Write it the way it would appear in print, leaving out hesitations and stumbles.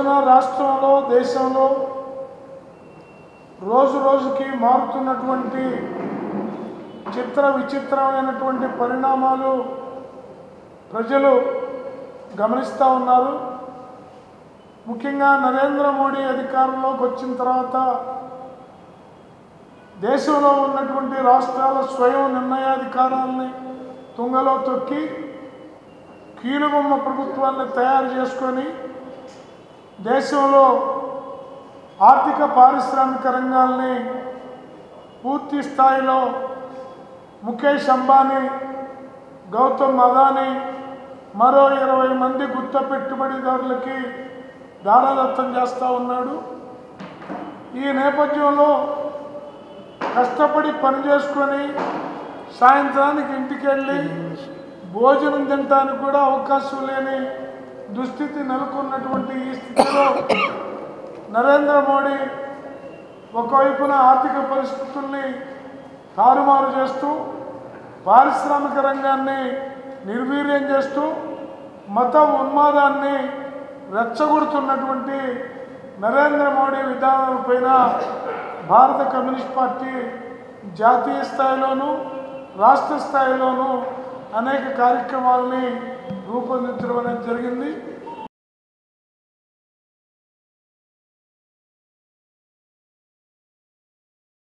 రోజున రాష్ట్రంలో దేశంలో రోజు రోజుకి మారుతున్నటువంటి విచిత్రమైనటువంటి పరిణామాలు ప్రజలు గమనిస్తూ ఉన్నారు. ముఖ్యంగా నరేంద్ర మోడీ అధికారంలోకి వచ్చిన తర్వాత దేశంలో ఉన్నటువంటి రాష్ట్రాల స్వయం నిర్ణయాధికారాలని తుంగలో తొక్కి కీలుబొమ్మ ప్రభుత్వాన్ని తయారు చేసుకొని దేశంలో ఆర్థిక పారిశ్రామిక రంగాల్ని పూర్తి స్థాయిలో ముఖేష్ అంబానీ, గౌతమ్ అదానీ, మరో 20 మంది గుత్త పెట్టుబడిదారులకి దారాదత్తం చేస్తూ ఉన్నాడు. ఈ నేపథ్యంలో కష్టపడి పని చేసుకొని సాయంత్రానికి ఇంటికి వెళ్ళి భోజనం తినడానికి కూడా అవకాశం లేని దుస్థితి నెలకొన్నటువంటి ఈ స్థితిలో నరేంద్ర మోడీ ఒకవైపున ఆర్థిక పరిస్థితుల్ని తారుమారు చేస్తూ పారిశ్రామిక రంగాన్ని నిర్వీర్యం చేస్తూ మత ఉన్మాదాన్ని రెచ్చగొడుతున్నటువంటి నరేంద్ర మోడీ విధానాలపైన భారత కమ్యూనిస్ట్ పార్టీ జాతీయ స్థాయిలోనూ రాష్ట్ర స్థాయిలోనూ అనేక కార్యక్రమాలని రూపొందించడం అనేది జరిగింది.